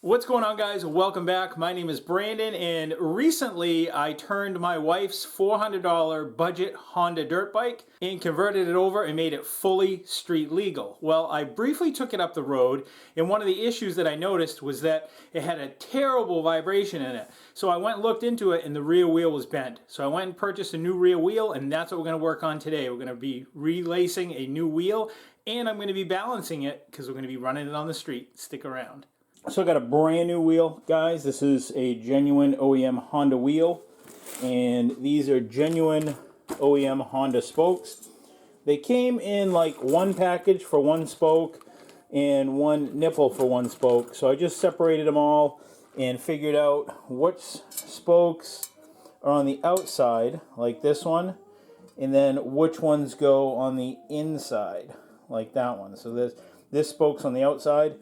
What's going on, guys? Welcome back. My name is Brandon, and recently I turned my wife's $400 budget Honda dirt bike and converted it over and made it fully street legal. Well, I briefly took it up the road, and one of the issues that I noticed was that it had a terrible vibration in it. So I went and looked into it, and the rear wheel was bent. So I went and purchased a new rear wheel, and that's what we're going to work on today. We're going to be relacing a new wheel, and I'm going to be balancing it because we're going to be running it on the street. Stick around. So I got a brand new wheel, guys. This is a genuine OEM Honda wheel, and these are genuine OEM Honda spokes. They came in like one package for one spoke and one nipple for one spoke. So I just separated them all and figured out which spokes are on the outside, like this one, and then which ones go on the inside, like that one. So this spoke's on the outside.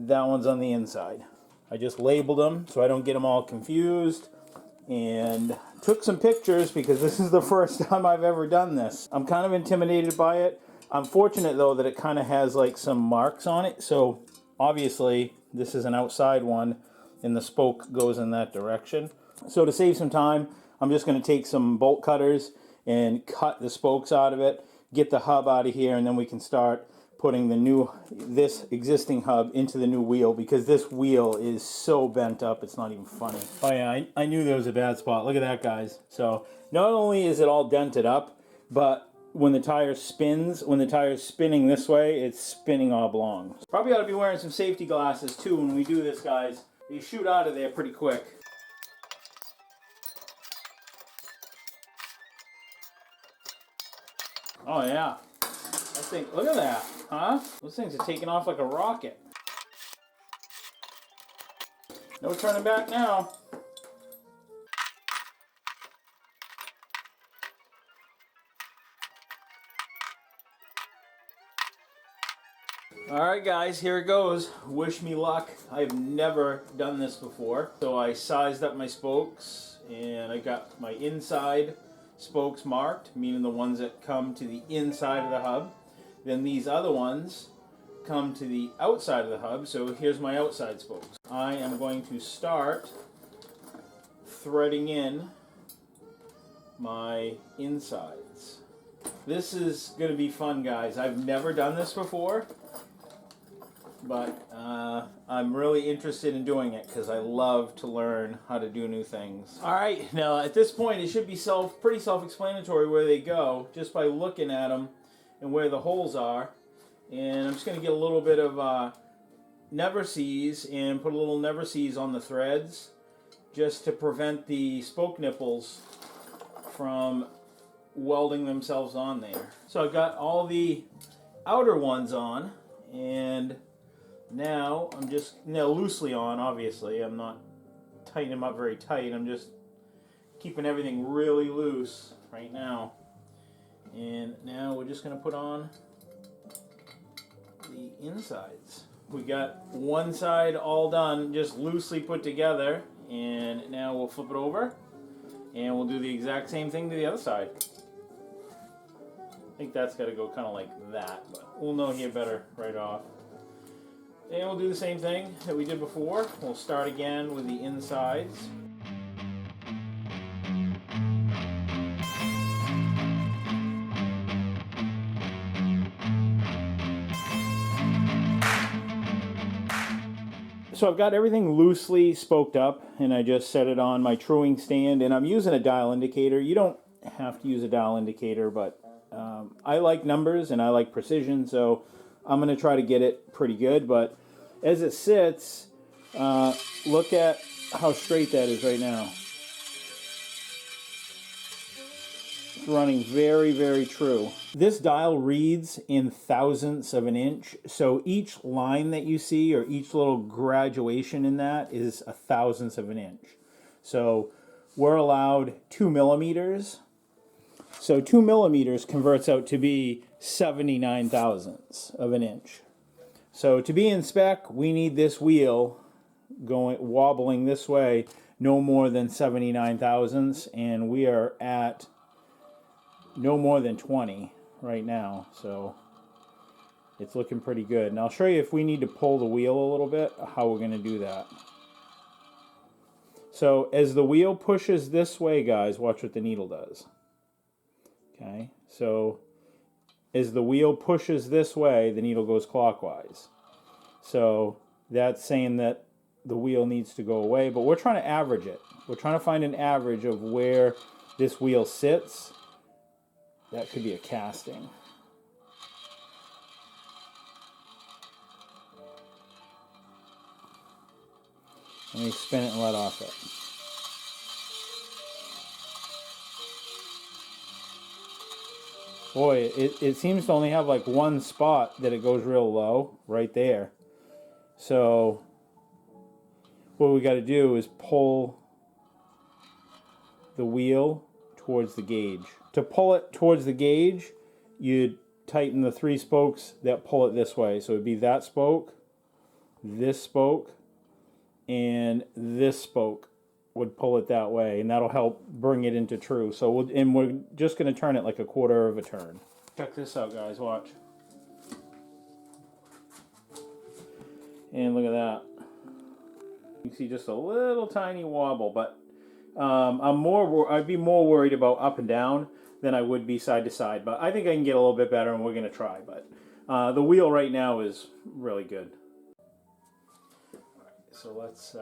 That one's on the inside. I just labeled them so I don't get them all confused, and took some pictures because this is the first time I've ever done this. I'm kind of intimidated by it. I'm fortunate though that it kind of has like some marks on it, so obviously this is an outside one and the spoke goes in that direction. So to save some time, I'm just going to take some bolt cutters and cut the spokes out of it, get the hub out of here, and then we can start putting this existing hub into the new wheel, because this wheel is so bent up it's not even funny. Oh yeah, I knew there was a bad spot. Look at that, guys. So not only is it all dented up, but when the tire spins, when the tire's spinning this way, it's spinning oblong. Probably ought to be wearing some safety glasses too when we do this, guys. They shoot out of there pretty quick. Oh yeah. Look at that, huh? Those things are taking off like a rocket. No turning back now. Alright guys, here it goes. Wish me luck. I've never done this before. So I sized up my spokes and I got my inside spokes marked, meaning the ones that come to the inside of the hub. Then these other ones come to the outside of the hub, so here's my outside spokes. I am going to start threading in my insides. This is going to be fun, guys. I've never done this before, but I'm really interested in doing it because I love to learn how to do new things. Alright, now at this point it should be pretty self-explanatory where they go, just by looking at them and where the holes are. And I'm just going to get a little bit of never sees and put a little never sees on the threads just to prevent the spoke nipples from welding themselves on there. So I've got all the outer ones on, and now I'm just loosely on, obviously. I'm not tightening them up very tight. I'm just keeping everything really loose right now. And now we're just going to put on the insides. We got one side all done, just loosely put together, and now we'll flip it over and we'll do the exact same thing to the other side. I think that's got to go kind of like that, but we'll know here better right off. And we'll do the same thing that we did before. We'll start again with the insides. So I've got everything loosely spoked up, and I just set it on my truing stand, and I'm using a dial indicator. You don't have to use a dial indicator, but I like numbers and I like precision, so I'm going to try to get it pretty good. But as it sits, look at how straight that is right now. It's running very, very true. This dial reads in thousandths of an inch, so each line that you see or each little graduation in that is a thousandth of an inch. So we're allowed 2 millimeters. So 2 millimeters converts out to be 79 thousandths of an inch. So to be in spec, we need this wheel wobbling this way no more than 79 thousandths, and we are at no more than 20 right now. So It's looking pretty good. And I'll show you if we need to pull the wheel a little bit, how we're going to do that. So as the wheel pushes this way, guys, watch what the needle does. Okay, so as the wheel pushes this way, the needle goes clockwise. So that's saying that the wheel needs to go away, but we're trying to average it. We're trying to find an average of where this wheel sits. That could be a casting. Let me spin it and let off it. Boy, it seems to only have like one spot that it goes real low, right there. So what we got to do is pull the wheel towards the gauge. To pull it towards the gauge, you'd tighten the 3 spokes that pull it this way. So it would be that spoke, this spoke, and this spoke would pull it that way, and that'll help bring it into true. So we're just going to turn it like a quarter of a turn. Check this out, guys. Watch. And look at that. You can see just a little tiny wobble, but I'd be more worried about up and down than I would be side to side. But I think I can get a little bit better, and we're going to try. But the wheel right now is really good. All right, so let's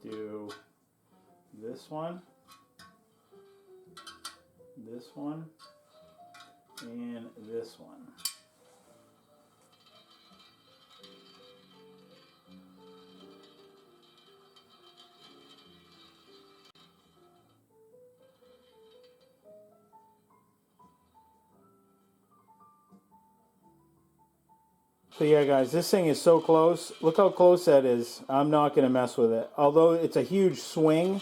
do this one, and this one. So yeah, guys, this thing is so close. Look how close that is. I'm not going to mess with it. Although it's a huge swing.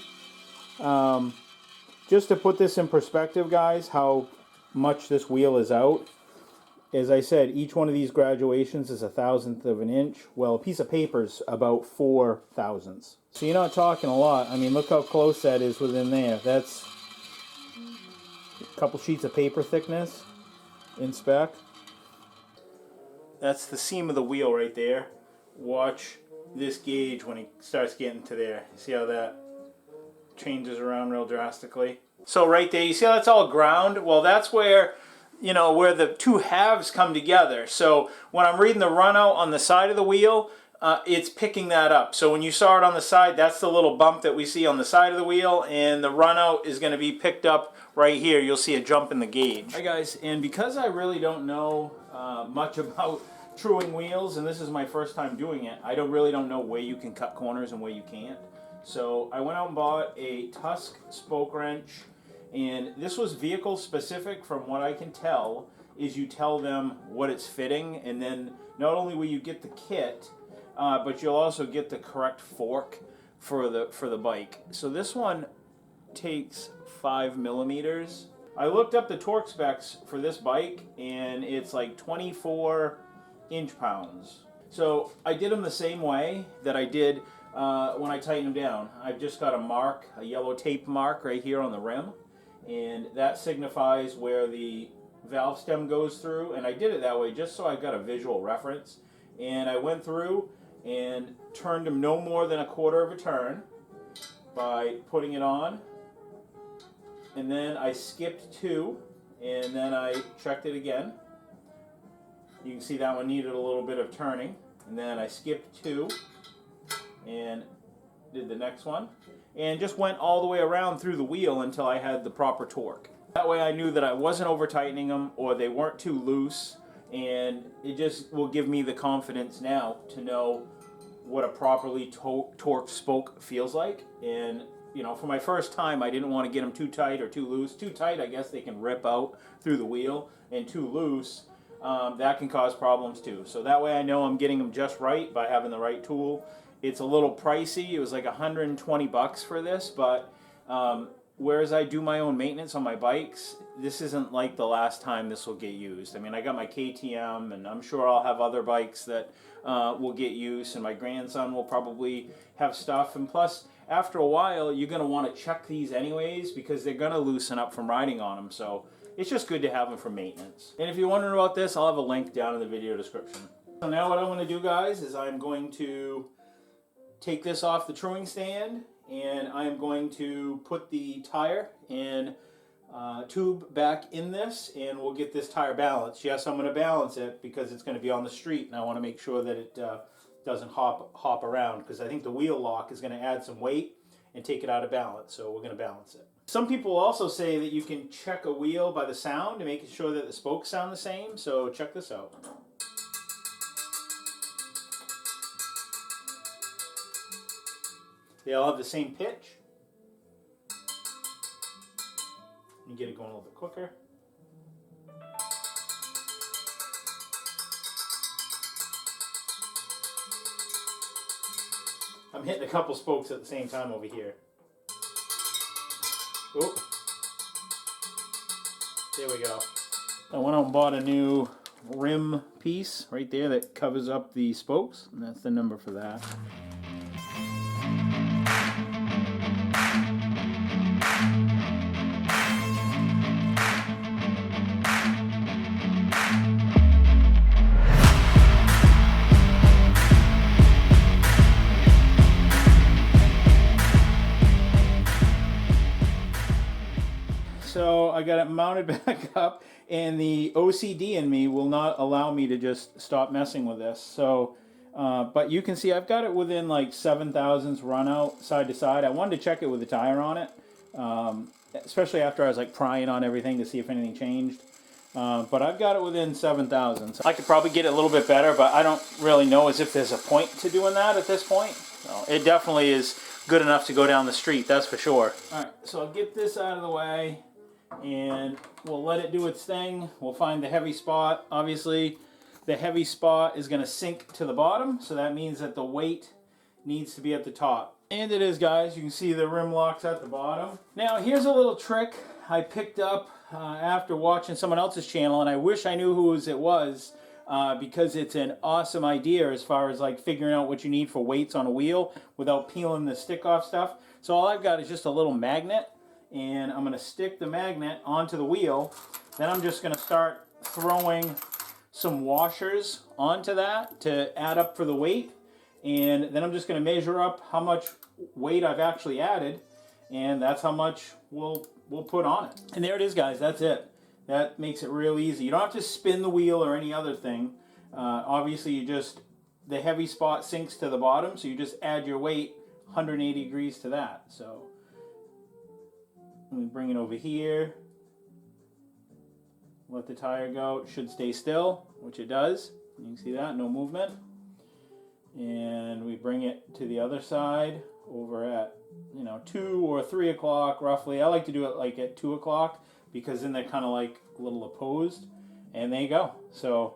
Just to put this in perspective, guys, how much this wheel is out. As I said, each one of these graduations is 1/1000th of an inch. Well, a piece of paper's about 4 thousandths. So you're not talking a lot. I mean, look how close that is within there. That's a couple sheets of paper thickness in spec. That's the seam of the wheel right there. Watch this gauge when it starts getting to there. See how that changes around real drastically? So right there, you see how that's all ground? Well, that's where, you know, where the two halves come together. So when I'm reading the run out on the side of the wheel, it's picking that up. So when you saw it on the side, that's the little bump that we see on the side of the wheel, and the run out is going to be picked up right here. You'll see a jump in the gauge. Hi guys, and because I really don't know much about truing wheels, and this is my first time doing it, I really don't know where you can cut corners and where you can't. So I went out and bought a Tusk spoke wrench, and this was vehicle specific. From what I can tell is you tell them what it's fitting, and then not only will you get the kit, but you'll also get the correct fork for the bike. So this one takes 5 millimeters. I looked up the torque specs for this bike, and it's like 24 inch-pounds. So I did them the same way that I did when I tightened them down. I've just got a mark, a yellow tape mark right here on the rim, and that signifies where the valve stem goes through, and I did it that way just so I've got a visual reference. And I went through and turned them no more than a quarter of a turn by putting it on, and then I skipped 2, and then I checked it again. You can see that one needed a little bit of turning, and then I skipped 2 and did the next one, and just went all the way around through the wheel until I had the proper torque. That way I knew that I wasn't over tightening them or they weren't too loose, and it just will give me the confidence now to know what a properly torqued spoke feels like. And you know, for my first time, I didn't want to get them too tight or too loose. Too tight, I guess they can rip out through the wheel, and too loose, that can cause problems too. So that way I know I'm getting them just right by having the right tool. It's a little pricey. It was like 120 bucks for this, but whereas I do my own maintenance on my bikes, this isn't like the last time this will get used. I mean, I got my KTM, and I'm sure I'll have other bikes that will get used, and my grandson will probably have stuff. And plus, after a while, you're going to want to check these anyways because they're going to loosen up from riding on them. So it's just good to have them for maintenance. And if you're wondering about this, I'll have a link down in the video description. So now what I'm going to do, guys, is I'm going to take this off the truing stand, and I'm going to put the tire and tube back in this, and we'll get this tire balanced. Yes, I'm going to balance it because it's going to be on the street, and I want to make sure that it doesn't hop around, because I think the wheel lock is going to add some weight and take it out of balance, so we're going to balance it. Some people also say that you can check a wheel by the sound to make sure that the spokes sound the same, so check this out. They all have the same pitch. You get it going a little bit quicker. I'm hitting a couple spokes at the same time over here. Oop. There we go. I went out and bought a new rim piece right there that covers up the spokes, and that's the number for that. So I got it mounted back up, and the OCD in me will not allow me to just stop messing with this. So, but you can see I've got it within like 7/1000ths run out side to side. I wanted to check it with the tire on it, especially after I was like prying on everything to see if anything changed. But I've got it within 7/1000ths. I could probably get it a little bit better, but I don't really know as if there's a point to doing that at this point. So it definitely is good enough to go down the street, that's for sure. All right, so I'll get this out of the way, and we'll let it do its thing. We'll find the heavy spot. Obviously, the heavy spot is going to sink to the bottom, so that means that the weight needs to be at the top. And it is, guys. You can see the rim locks at the bottom. Now, here's a little trick I picked up after watching someone else's channel, and I wish I knew whose it was, because it's an awesome idea as far as like figuring out what you need for weights on a wheel without peeling the stick off stuff. So all I've got is just a little magnet, and I'm going to stick the magnet onto the wheel. Then I'm just going to start throwing some washers onto that to add up for the weight, and then I'm just going to measure up how much weight I've actually added, and that's how much we'll put on it. And there it is, guys. That's it. That makes it real easy. You don't have to spin the wheel or any other thing. Obviously, the heavy spot sinks to the bottom, so you just add your weight 180 degrees to that. So let me bring it over here. Let the tire go. It should stay still, which it does. You can see that, no movement. And we bring it to the other side over at 2 or 3 o'clock roughly. I like to do it like at 2 o'clock because then they're kind of like a little opposed. And there you go. So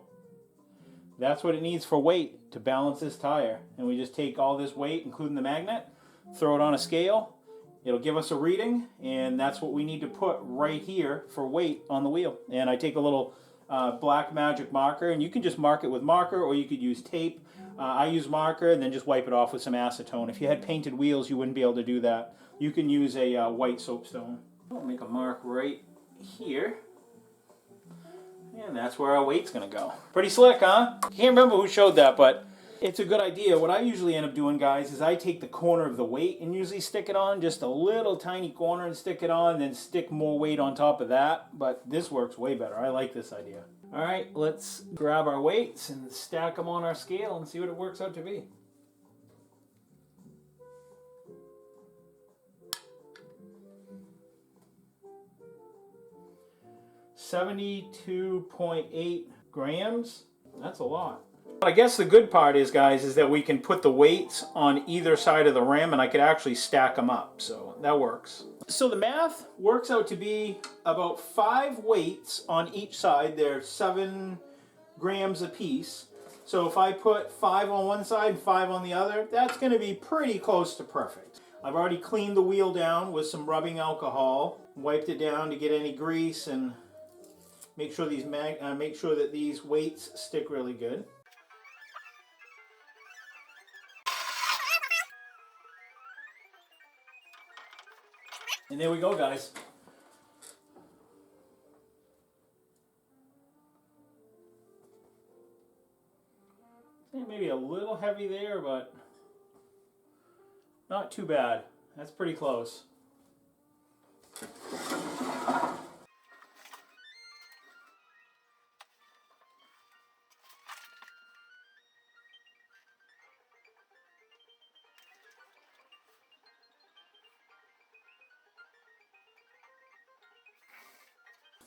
that's what it needs for weight to balance this tire. And we just take all this weight, including the magnet, throw it on a scale. It'll give us a reading, and that's what we need to put right here for weight on the wheel. And I take a little black magic marker, and you can just mark it with marker, or you could use tape. I use marker and then just wipe it off with some acetone. If you had painted wheels, you wouldn't be able to do that. You can use a white soapstone. I'll make a mark right here. And that's where our weight's going to go. Pretty slick, huh? Can't remember who showed that, but it's a good idea. What I usually end up doing, guys, is I take the corner of the weight and usually stick it on, just a little tiny corner, and stick it on, then stick more weight on top of that. But this works way better. I like this idea. All right, let's grab our weights and stack them on our scale and see what it works out to be. $72.8 grams. That's a lot. I guess the good part is, guys, is that we can put the weights on either side of the rim, and I could actually stack them up, so that works. So the math works out to be about 5 weights on each side. They're 7 grams a piece. So if I put 5 on one side and 5 on the other, that's going to be pretty close to perfect. I've already cleaned the wheel down with some rubbing alcohol, wiped it down to get any grease and make sure that these weights stick really good. And there we go, guys. Maybe a little heavy there, but not too bad. That's pretty close.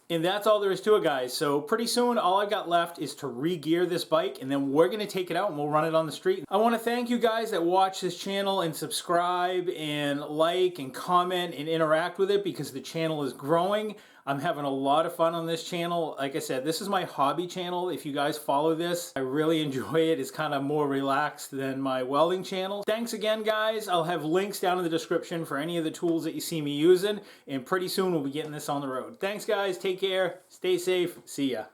And that's all there is to it, guys. So pretty soon, all I've got left is to re-gear this bike, and then we're going to take it out and we'll run it on the street. I want to thank you guys that watch this channel and subscribe and like and comment and interact with it, because the channel is growing. I'm having a lot of fun on this channel. Like I said, this is my hobby channel. If you guys follow this, I really enjoy it. It's kind of more relaxed than my welding channel. Thanks again, guys. I'll have links down in the description for any of the tools that you see me using, and pretty soon we'll be getting this on the road. Thanks, guys. Take care. Stay safe. See ya.